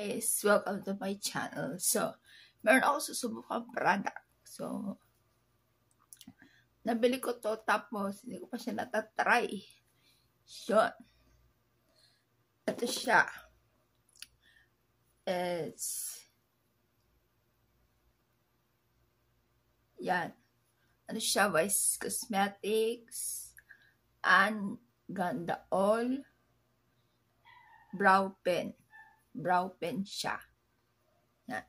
guys! Welcome to my channel. So, meron ako susubukang product. So, nabili ko to tapos hindi ko pa siya natatry. Yun. Ito siya. It's yan. Ano siya? Vice Cosmetics and Ganda All Brow Pen. Brow pen siya. Yan.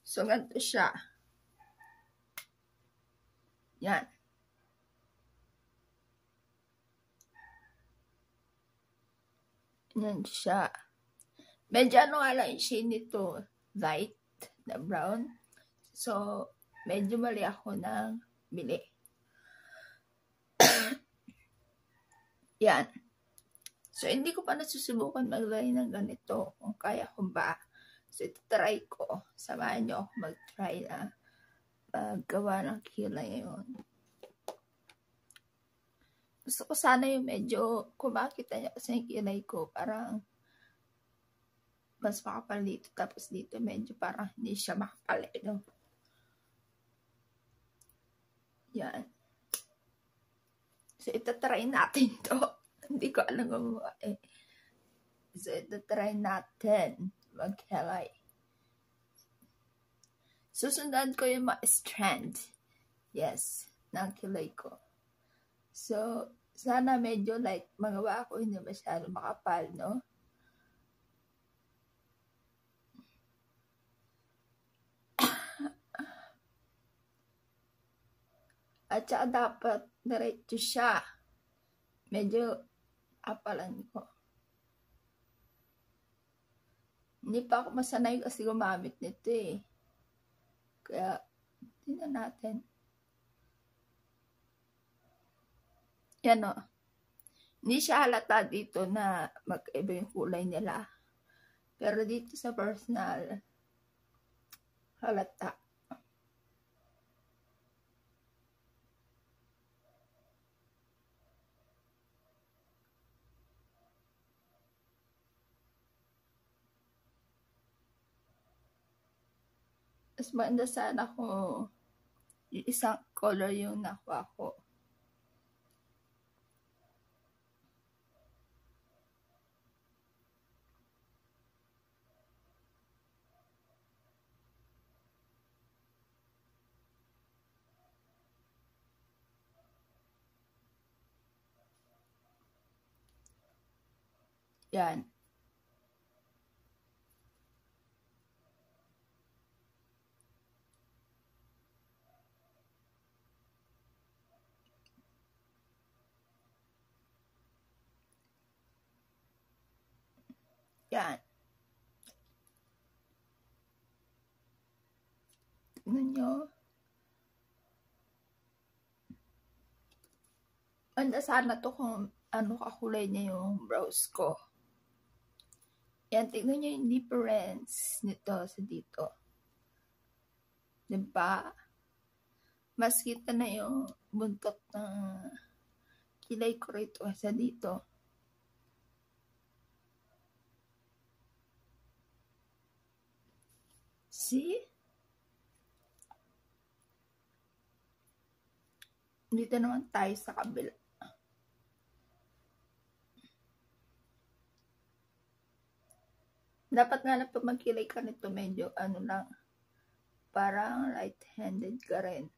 So, ganito siya. Yan. Yan siya. Medyo ano nga lang yung shade nito. Light na brown. So, medyo mali ako ng bili. Yan. So, hindi ko pa nasusubukan maglagay ng ganito. Kung kaya ko ba. So, ito try ko. Samahan nyo ako mag-try na gawa ng kilay yun. Gusto ko sana yung medyo, kung makita nyo kasi yung kilay ko, parang mas makapal dito. Tapos dito medyo parang hindi siya makapal. No? Yan. So, ito try natin to. Hindi ko alam gumawa eh. So, ito try natin mag-kilay. Susundan ko yung mga strand. Yes, ng kilay ko. So, sana medyo like, magawa ko hindi masyado makapal, no? At saka dapat diretso siya. Medyo apalan ko. Hindi pa ako masanay kasi gumamit nito eh. Kaya, tingnan natin. Yan o. Hindi siya halata dito na mag-iba yung kulay nila. Pero dito sa personal, halata. Mas maganda sana kung yung isang color yung nakuha ko. Yan. Yan. Tignan nyo. Ganda sana to kung ano kakulay niya yung brows ko. Yan, tignan nyo yung difference nito sa dito. Diba? Mas kita na yung buntot ng kilay ko rito sa dito. See? Dito naman tayo sa kabila. Dapat nga na pag magkilay ka nito, medyo ano lang, parang right-handed ka rin.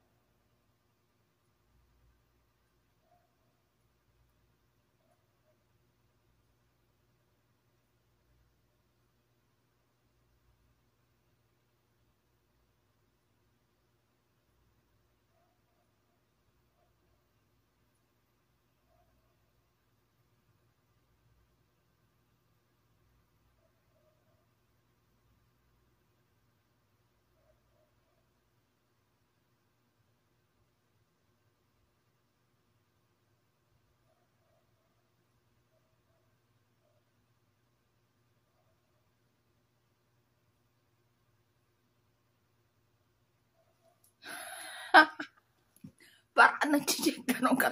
Parang nag-check ganun ka.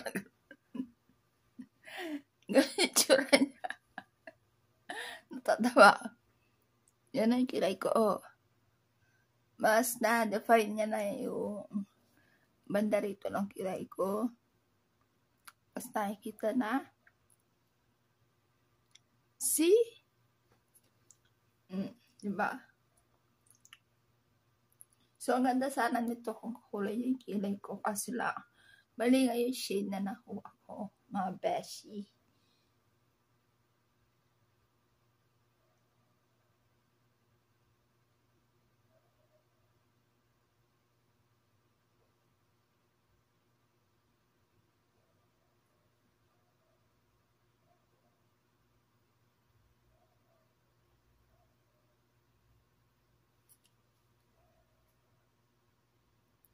Ganyan tsura niya. Natatawa. Yan ang kilay ko. Oh. Mas na-define niya na yung banda rito ng kilay ko. Mas nakikita na. See? Diba? So, ang ganda sana nito kung kulay yung kilay ko. Kasi lang, mali nga yung shade na nakuha ko. Mga beshi.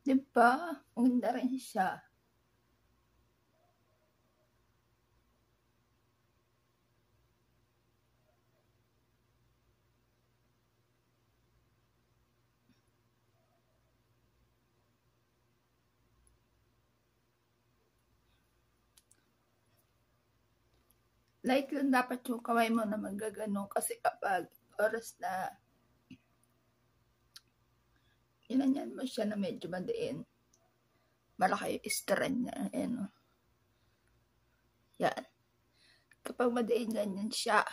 Diba? Maganda rin siya. Light lang dapat yung kamay mo na magagano kasi kapag oras na inanyan mo siya na medyo madiin, malaki yung strand niya. Ayan. Yan. Kapag madiin ganyan siya.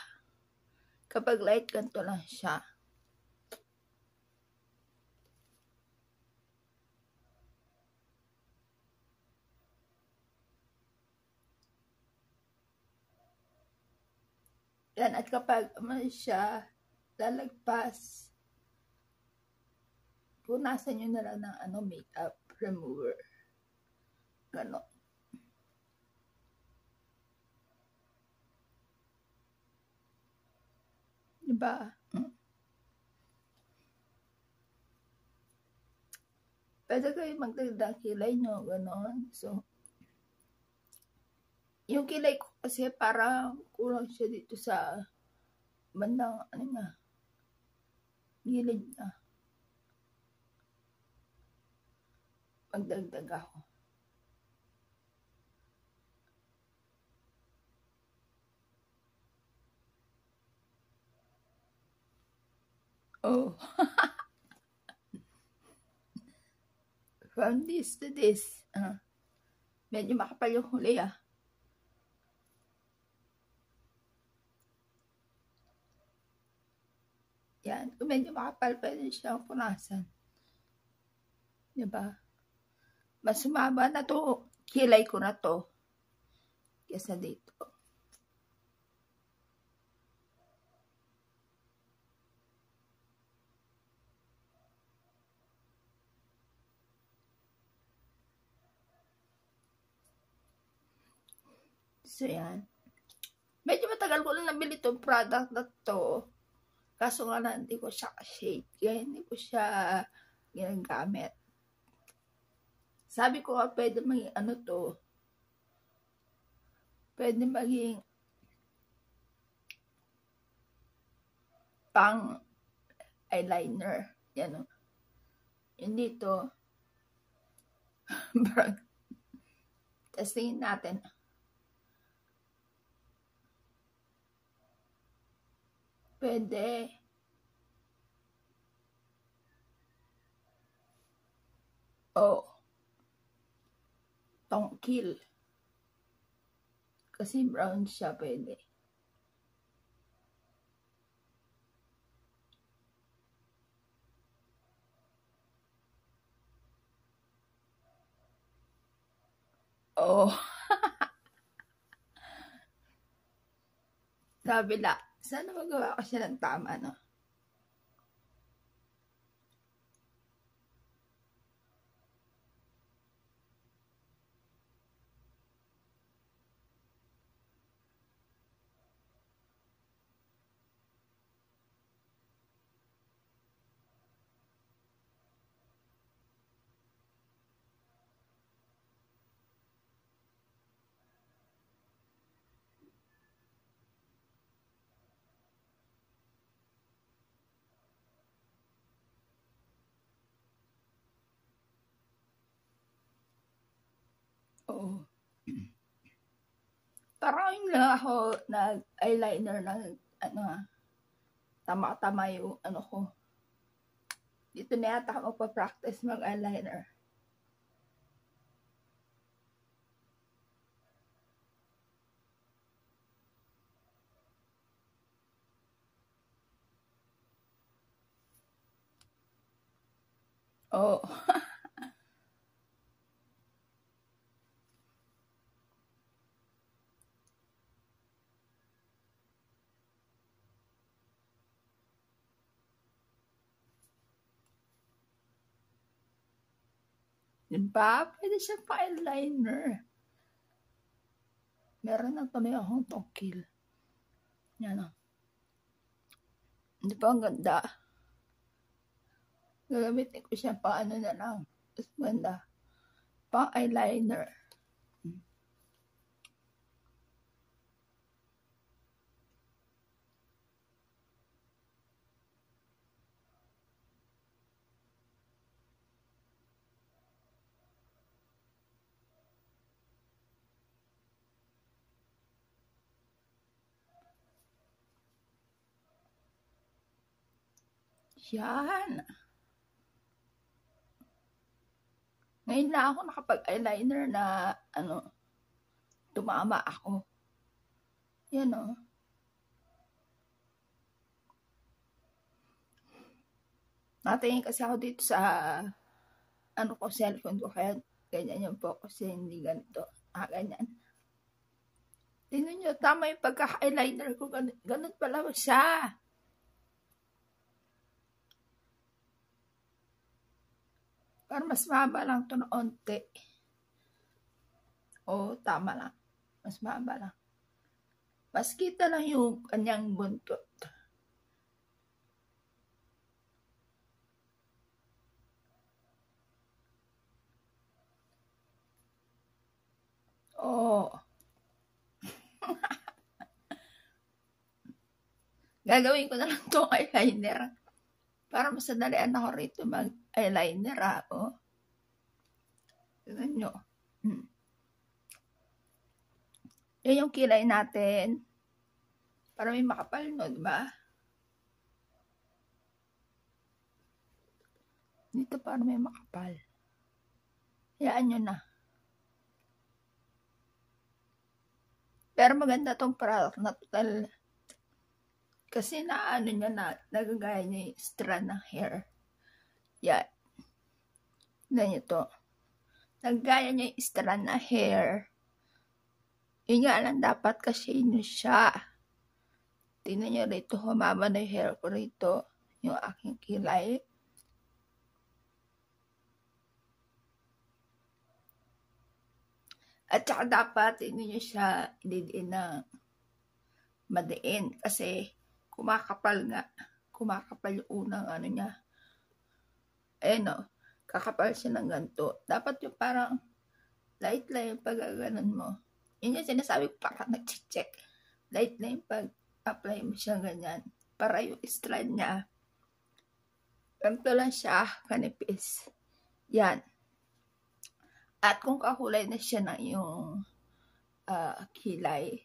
Kapag light ganito lang siya. Yan. At kapag siya lalagpas, punasan nyo na lang ng makeup remover. Ganon. Diba? Pwede kayo magdagdag kilay nyo. Ganon. So, yung kilay ko kasi parang kulang siya dito sa bandang gilid na. Magdagdag ako. Oh. From this to this. Medyo makapal yung huli Yan. Kung medyo makapal, pwede siyang punasan. Diba? Mas sumaba na to. Kilay ko na to. Kesa dito. So, yan. Medyo matagal ko lang nabili itong product na to. Kaso nga na, hindi ko siya shade. Kaya hindi ko siya ginagamit. Sabi ko nga, pwede maging to. Pwede maging pang eyeliner. Yan o. Yun dito. Testingin natin. Pwede. Oh. Tongkil. Kasi brown siya pwede. Oh. Kabila. Sana magawa ko siya ng tama, no? Oo. Parang yun lang ako nag-eyeliner ng tama-tama yung ko. Dito na yata ako magpa-practice mag-eyeliner. Oh. Diba? Pwede siya pa-eyeliner. Meron na tuloy akong tongkil. Yan o. Di ba ang ganda? Gagamitin ko siya pa na lang. Mas ganda. Pa-eyeliner. Yan. Ngayon na ako nakapag-eyeliner na tumama ako. Yan o. Natingin kasi ako dito sa cellphone ko, kaya ganyan yung focus, hindi ganito. Ganyan. Tingnan nyo, tama yung pagka-eyeliner ko. Ganun pala siya. Para mas mahaba lang ito na onti. Tama lang. Mas mahaba lang. Mas kita lang yung kanyang buntot. Gagawin ko na lang itong eyeliner. Para masadalian ako rito mag-eyeliner ako. Tignan nyo. Yan yung kilay natin. Para may makapal, no? Diba? Dito para may makapal. Hayaan nyo na. Pero maganda tong product na total. Kasi niya na, nagagaya niya yung strand ng hair. Yan. Ganito. Nagagaya niya yung strand ng hair. Yun nga lang, dapat kasi nyo siya. Tingnan nyo rito, humaba na yung hair ko rito. Yung aking kilay. At saka dapat, tingnan nyo siya, hindi na madiin. Kasi, kumakapal nga. Kumakapal yung unang niya. Kakapal siya ng ganito. Dapat yung parang light lang yung pag-ganon mo. Yun yung sinasabi ko, parang nag-check. Light lang yung pag-apply mo siya ganyan. Para yung strand niya. Ganito lang siya, kanipis. Yan. At kung kakulay na siya na yung kilay,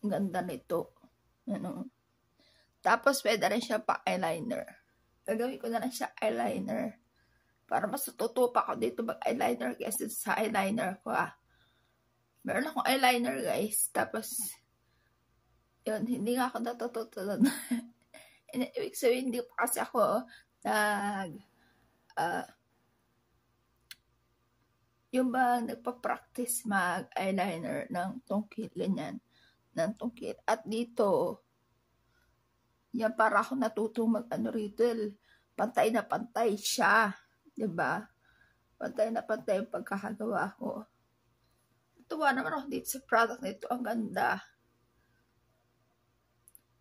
ang ganda nito. Tapos, pwede rin siya pa-eyeliner. Gagawin ko na lang siya eyeliner. Para mas tutupa ko dito mag-eyeliner kasi sa eyeliner ko. Meron akong eyeliner, guys. Tapos, yun, hindi nga ako natututo. Ibig sabihin, hindi pa kasi ako yung ba nagpa-practice mag-eyeliner ng tungkil, ganyan. Ng tungkil. At dito, yan para ako natutong rito. Pantay na pantay siya. Diba? Pantay na pantay yung pagkakagawa ko. Tuwa naman ako dito sa product nito. Ang ganda.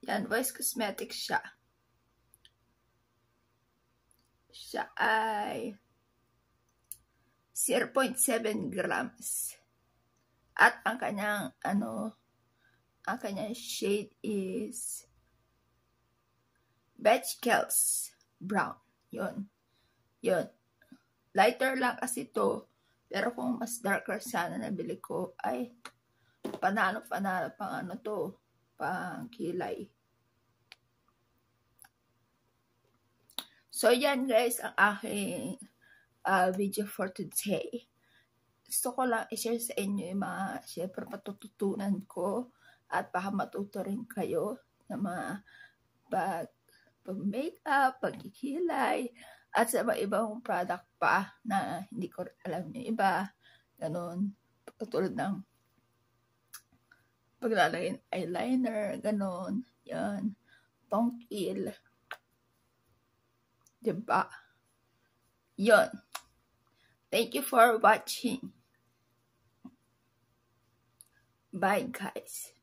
Yan, Voice Cosmetics siya. Siya ay 0.7 grams. At ang kanyang ang kanyang shade is Beige Kels Brown. Yun. Lighter lang kasi ito. Pero kung mas darker sana nabili ko ay Panalo pang ano to, pang kilay. So yan guys ang aking video for today. Gusto ko lang i-share sa inyo yung mga syempre matututunan ko at baka matuto rin kayo na mga pag-makeup, pagkikilay, at sa mga ibang product pa na hindi ko alam yung iba. Ganon. Katulad ng paglalagay ng eyeliner, ganon. Yan. Tongkil. Diba? Yun. Thank you for watching. Bye guys.